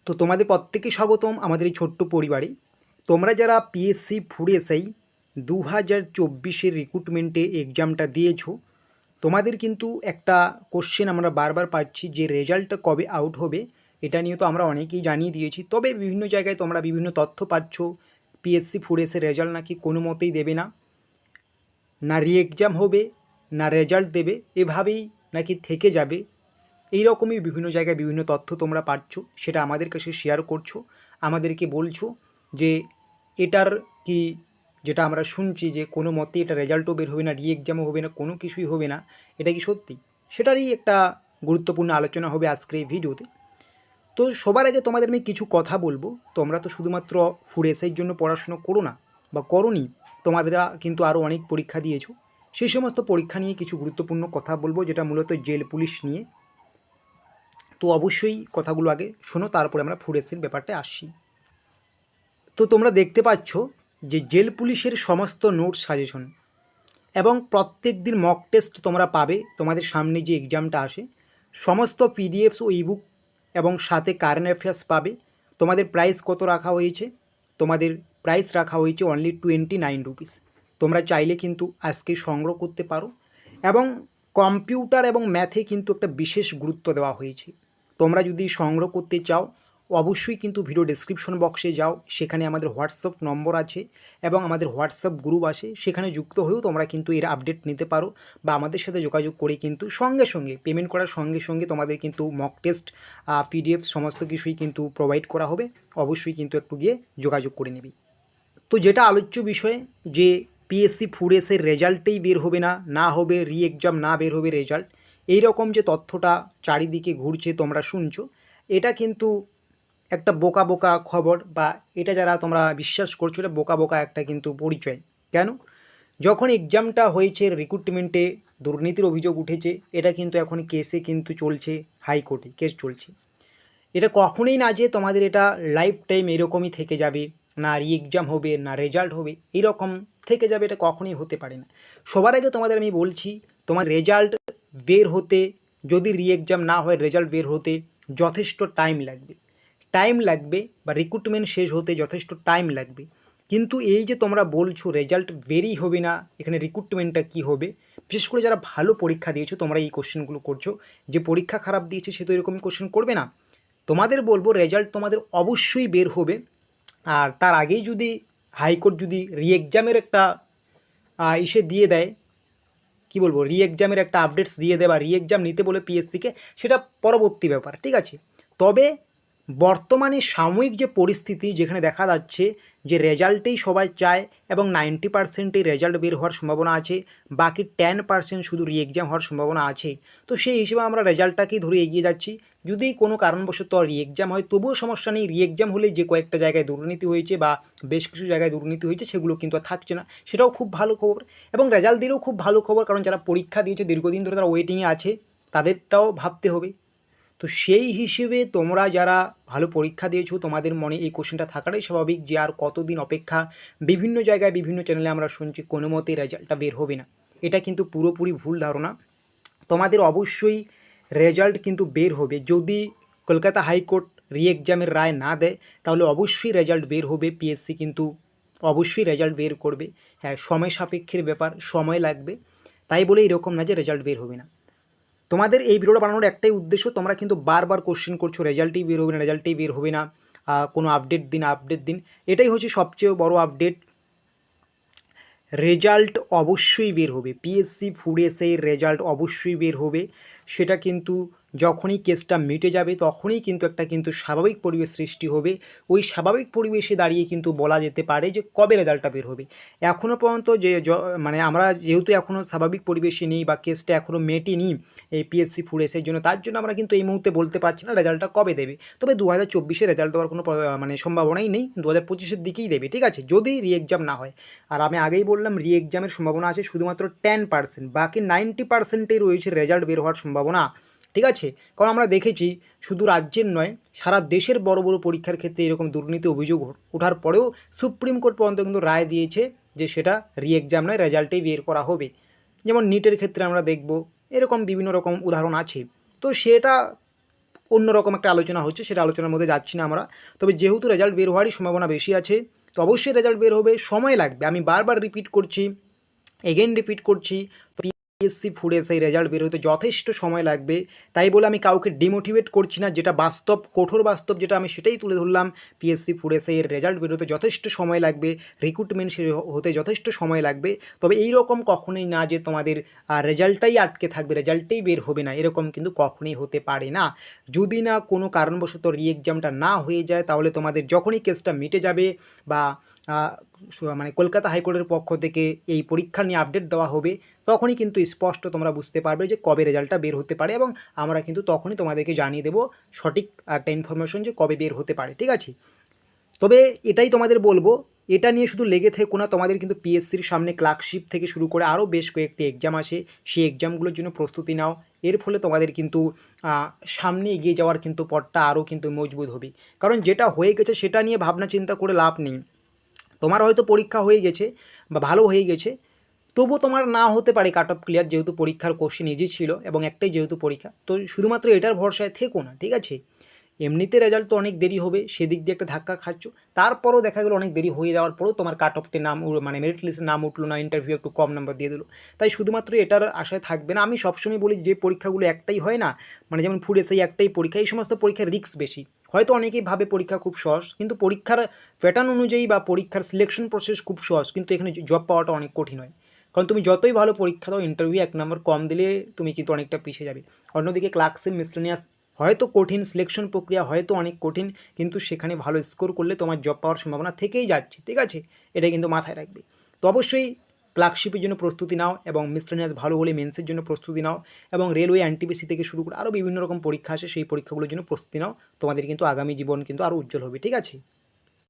তো তোমাদের প্রত্যেককে স্বাগতম আমাদের এই ছোট্ট পরিবারে। তোমরা যারা পিএসসি ফুড এসআই 2024-এর রিক্রুটমেন্টে এক্সামটা দিয়েছো, তোমাদের কিন্তু একটা কোশ্চেন আমরা বারবার পাচ্ছি যে রেজাল্টটা কবে আউট হবে। এটা নিয়ে তো আমরা অনেকেই জানিয়ে দিয়েছি, তবে বিভিন্ন জায়গায় তোমরা বিভিন্ন তথ্য পাচ্ছ। পিএসসি ফুড এসে রেজাল্ট নাকি কোনো মতেই দেবে না, না রি এক্সাম হবে, না রেজাল্ট দেবে, এভাবেই নাকি থেকে যাবে। এই রকমই বিভিন্ন জায়গায় বিভিন্ন তথ্য তোমরা পাচ্ছ, সেটা আমাদের কাছে শেয়ার করছো, আমাদেরকে বলছো যে এটার কি, যেটা আমরা শুনছি যে কোনো মতে এটা রেজাল্টও বের হবে না, রি এক্সামও হবে না, কোনো কিছুই হবে না, এটা কি সত্যি? সেটারই একটা গুরুত্বপূর্ণ আলোচনা হবে আজকের এই ভিডিওতে। তো সবার আগে তোমাদের আমি কিছু কথা বলবো। তোমরা তো শুধুমাত্র ফুড এসআইয়ের জন্য পড়াশুনো করো না বা করোনি, তোমাদেরা কিন্তু আরও অনেক পরীক্ষা দিয়েছো। সেই সমস্ত পরীক্ষা নিয়ে কিছু গুরুত্বপূর্ণ কথা বলবো, যেটা মূলত জেল পুলিশ নিয়ে। তো অবশ্যই কথাগুলো আগে শোনো, তারপরে আমরা ফুড এসআইয়ের ব্যাপারটা আসছি। তো তোমরা দেখতে পাচ্ছ যে জেল পুলিশের সমস্ত নোটস সাজেশন এবং প্রত্যেক দিন মক টেস্ট তোমরা পাবে। তোমাদের সামনে যে এক্সামটা আসে, সমস্ত পিডিএফস ও ইবুক এবং সাথে কারেন্ট অ্যাফেয়ার্স পাবে। তোমাদের প্রাইস কত রাখা হয়েছে? তোমাদের প্রাইস রাখা হয়েছে অনলি 29 রুপিস। তোমরা চাইলে কিন্তু আজকে সংগ্রহ করতে পারো। এবং কম্পিউটার এবং ম্যাথে কিন্তু একটা বিশেষ গুরুত্ব দেওয়া হয়েছে। তোমরা যদি সংগ্রহ করতে চাও, অবশ্যই কিন্তু ভিডিও ডেসক্রিপশন বক্সে যাও, সেখানে আমাদের হোয়াটসঅ্যাপ নম্বর আছে এবং আমাদের হোয়াটসঅ্যাপ গ্রুপ আছে, সেখানে যুক্ত হয়েও তোমরা কিন্তু এর আপডেট নিতে পারো বা আমাদের সাথে যোগাযোগ করে কিন্তু সঙ্গে সঙ্গে পেমেন্ট করার সঙ্গে সঙ্গে তোমাদের কিন্তু মক টেস্ট, পিডিএফ সমস্ত কিছুই কিন্তু প্রোভাইড করা হবে। অবশ্যই কিন্তু একটু গিয়ে যোগাযোগ করে নিবি। তো যেটা আলোচ্য বিষয়, যে পিএসসি ফুড এসের রেজাল্টেই বের হবে না, না হবে রি এক্সাম, না বের হবে রেজাল্ট, এই রকম যে তথ্যটা চারিদিকে ঘুরছে তোমরা শুনছো, এটা কিন্তু একটা বোকা বোকা খবর, বা এটা যারা তোমরা বিশ্বাস করছো এটা বোকা বোকা একটা কিন্তু পরিচয়। কেন? যখন এক্সামটা হয়েছে, রিক্রুটমেন্টে দুর্নীতির অভিযোগ উঠেছে, এটা কিন্তু এখন কেসে কিন্তু চলছে, হাইকোর্টে কেস চলছে। এটা কখনোই না যে তোমাদের এটা লাইফ টাইম এরকমই থেকে যাবে, না রি এক্সাম হবে, না রেজাল্ট হবে, এইরকম থেকে যাবে, এটা কখনোই হতে পারে না। সবার আগে তোমাদের আমি বলছি, তোমার রেজাল্ট বের হতে, যদি রি এক্সাম না হয়, রেজাল্ট বের হতে যথেষ্ট টাইম লাগবে বা রিক্রুটমেন্ট শেষ হতে যথেষ্ট টাইম লাগবে। কিন্তু এই যে তোমরা বলছো রেজাল্ট বেরই হবে না, এখানে রিক্রুটমেন্টটা কি হবে? বিশেষ করে যারা ভালো পরীক্ষা দিয়েছো তোমরা এই কোশ্চেনগুলো করছো। যে পরীক্ষা খারাপ দিয়েছে সে তো এরকমই কোশ্চেন করবে না। তোমাদের বলবো রেজাল্ট তোমাদের অবশ্যই বের হবে। আর তার আগেই যদি হাইকোর্ট যদি রি এক্সামের একটা ইসে দিয়ে দেয়, কি বলবো, রি এক্সামের একটা আপডেটস দিয়ে দেয় বা রি এক্সাম নিতে বলে পিএসসিকে, সেটা পরবর্তী ব্যাপার, ঠিক আছে। তবে বর্তমানে সাময়িক যে পরিস্থিতি, যেখানে দেখা যাচ্ছে যে রেজাল্টেই সবাই চায় এবং 90%এই রেজাল্ট বের হওয়ার সম্ভাবনা আছে, বাকি 10% শুধু রি এক্সাম হওয়ার সম্ভাবনা আছে। তো সেই হিসেবে আমরা রেজাল্টটাকেই ধরে এগিয়ে যাচ্ছি। যদি কোনো কারণবশত রি এক্সাম হয় তবুও সমস্যা নেই, রি এক্সাম হলে যে কয়েকটা জায়গায় দুর্নীতি হয়েছে বা বেশ কিছু জায়গায় দুর্নীতি হয়েছে সেগুলো কিন্তু আর থাকছে না, সেটাও খুব ভালো খবর। এবং রেজাল্ট দিলেও খুব ভালো খবর, কারণ যারা পরীক্ষা দিয়েছে দীর্ঘদিন ধরে তারা ওয়েটিংয়ে আছে, তাদেরটাও ভাবতে হবে। তো সেই হিসেবে তোমরা যারা ভালো পরীক্ষা দিয়েছো, তোমাদের মনে এই কোশ্চেনটা থাকাটাই স্বাভাবিক যে আর কতদিন অপেক্ষা। বিভিন্ন জায়গায় বিভিন্ন চ্যানেলে আমরা শুনছি কোনো মতেই রেজাল্টটা বের হবে না। এটা কিন্তু পুরোপুরি ভুল ধারণা। তোমাদের অবশ্যই রেজাল্ট কিন্তু বের হবে। যদি কলকাতা হাইকোর্ট রি এক্সামের রায় না দেয় তাহলে অবশ্যই রেজাল্ট বের হবে। পিএসসি কিন্তু অবশ্যই রেজাল্ট বের করবে। হ্যাঁ, সময় সাপেক্ষের ব্যাপার, সময় লাগবে, তাই বলে এরকম না যে রেজাল্ট বের হবে না। তোমাদের এই ভিডিওটা বানানোর একটাই উদ্দেশ্য, তোমরা কিন্তু বারবার কোশ্চেন করছো রেজাল্টই বের হবে না, রেজাল্টই বের হবে না, কোনো আপডেট দিন। এটাই হচ্ছে সবচেয়ে বড় আপডেট। রেজাল্ট অবশ্যই বের হবে, পিএসসি ফুড এসআইয়ের রেজাল্ট অবশ্যই বের হবে। সেটা কিন্তু যখনই কেসটা মিটে যাবে তখনই কিন্তু একটা কিন্তু স্বাভাবিক পরিবেশ সৃষ্টি হবে। ওই স্বাভাবিক পরিবেশে দাঁড়িয়ে কিন্তু বলা যেতে পারে যে কবে রেজাল্টটা বের হবে। এখনও পর্যন্ত যে মানে আমরা যেহেতু এখনও স্বাভাবিক পরিবেশে নেই বা কেসটা এখনও মেটেনি এই পিএসসি ফুড এসআইয়ের জন্য, তার জন্য আমরা কিন্তু এই মুহূর্তে বলতে পারছি না রেজাল্টটা কবে দেবে। তবে 2024-এ রেজাল্ট দেওয়ার কোনো মানে সম্ভাবনাই নেই, 2025-এর দিকেই দেবে, ঠিক আছে, যদি রি এক্সাম না হয়। আর আমি আগেই বললাম রি এক্সামের সম্ভাবনা আছে শুধুমাত্র 10%, বাকি 90%এই রয়েছে রেজাল্ট বের হওয়ার সম্ভাবনা, ঠিক আছে। কারণ আমরা দেখেছি শুধু রাজ্যের নয়, সারা দেশের বড় বড় পরীক্ষার ক্ষেত্রে এরকম দুর্নীতি অভিযোগ ওঠার পরেও সুপ্রিম কোর্ট পর্যন্ত কিন্তু রায় দিয়েছে যে সেটা রি এক্সাম নয়, রেজাল্টেই বের করা হবে। যেমন নিটের ক্ষেত্রে আমরা দেখব, এরকম বিভিন্ন রকম উদাহরণ আছে। তো সেটা অন্যরকম একটা আলোচনা হচ্ছে, সেটা আলোচনার মধ্যে যাচ্ছি না আমরা। তবে যেহেতু রেজাল্ট বের হওয়ারই সম্ভাবনা বেশি আছে, তো অবশ্যই রেজাল্ট বের হবে, সময় লাগবে। আমি বারবার রিপিট করছি, এগেন রিপিট করছি, তো পিএসসি ফুড এসআই রেজাল্ট বের হতে যথেষ্ট সময় লাগবে। তাই বলে আমি কাউকে ডিমোটিভেট করছি না, যেটা বাস্তব, কঠোর বাস্তব যেটা, আমি সেটাই তুলে ধরলাম। পিএসসি ফুড এসআই এর রেজাল্ট বের হতে যথেষ্ট সময় লাগবে, রিক্রুটমেন্ট হতে যথেষ্ট সময় লাগবে। তবে এই রকম কখনোই না যে তোমাদের রেজাল্টটাই আটকে থাকবে, রেজাল্টটাই বের হবে না, এরকম কিন্তু কখনোই হতে পারে না। যদি না কোনো কারণবশত রি এক্সামটা না হয়ে যায়, তাহলে তোমাদের যখনই কেসটা মিটে যাবে বা মানে কলকাতা হাইকোর্টের পক্ষ থেকে এই পরীক্ষা নিয়ে আপডেট দেওয়া হবে, তখনই কিন্তু স্পষ্ট তোমরা বুঝতে পারবে যে কবে রেজাল্টটা বের হতে পারে, এবং আমরা কিন্তু তখনই তোমাদেরকে জানিয়ে দেবো সঠিক একটা ইনফরমেশন যে কবে বের হতে পারে, ঠিক আছে। তবে এটাই তোমাদের বলবো, এটা নিয়ে শুধু লেগে থেকো না, তোমাদের কিন্তু পিএসসির সামনে ক্লার্কশিপ থেকে শুরু করে আরও বেশ কয়েকটি এক্সাম আসে, সেই এক্সামগুলোর জন্য প্রস্তুতি নাও। এর ফলে তোমাদের কিন্তু সামনে এগিয়ে যাওয়ার কিন্তু পথটা আরও কিন্তু মজবুত হবে। কারণ যেটা হয়ে গেছে সেটা নিয়ে ভাবনা চিন্তা করে লাভ নেই। তোমার হয়তো পরীক্ষা হয়ে গেছে বা ভালো হয়ে গেছে, তবুও তোমার না হতে পারে কাট অফ ক্লিয়ার, যেহেতু পরীক্ষার কোশ্চেন ইজি ছিল এবং একটাই যেহেতু পরীক্ষা, তো শুধুমাত্র এটার ভরসায় থেকো না, ঠিক আছে। এমনিতে রেজাল্ট তো অনেক দেরি হবে, সেদিক দিয়ে একটা ধাক্কা খাচ্ছ, তারপরও দেখা গেলো অনেক দেরি হয়ে যাওয়ার পরেও তোমার কাট অফতে নাম মানে মেরিট লিস্টে নাম উঠলো না, ইন্টারভিউ একটু কম নাম্বার দিয়ে দিলো। তাই শুধুমাত্র এটার আশায় থাকবে না। আমি সবসময় বলি যে পরীক্ষাগুলো একটাই হয় না, মানে যেমন ফুড এসআই একটাই পরীক্ষা, এই সমস্ত পরীক্ষার রিস্ক বেশি। হয়তো অনেকেই ভাবে পরীক্ষা খুব সহজ, কিন্তু পরীক্ষার প্যাটার্ন অনুযায়ী বা পরীক্ষার সিলেকশন প্রসেস খুব সহজ, কিন্তু এখানে জব পাওয়াটা অনেক কঠিন হয়। কারণ তুমি যতই ভালো পরীক্ষা দাও, ইন্টারভিউ 1 নম্বর কম দিলে তুমি কিন্তু অনেকটা পিছিয়ে যাবে। অন্যদিকে ক্লার্কশিপ, মিসলেনিয়াস হয়তো কঠিন, সিলেকশন প্রক্রিয়া হয়তো অনেক কঠিন, কিন্তু সেখানে ভালো স্কোর করলে তোমার জব পাওয়ার সম্ভাবনা থেকেই যাচ্ছে, ঠিক আছে। এটা কিন্তু মাথায় রাখবে। তো অবশ্যই ক্লার্কশিপের জন্য প্রস্তুতি নাও, এবং মিসলেনিয়াস ভালো হলে মেন্সের জন্য প্রস্তুতি নাও, এবং রেলওয়ে এনটিপিসি থেকে শুরু করে আরও বিভিন্ন রকম পরীক্ষা আসে, সেই পরীক্ষাগুলোর জন্য প্রস্তুতি নাও। তোমাদের কিন্তু আগামী জীবন কিন্তু আরও উজ্জ্বল হবে, ঠিক আছে।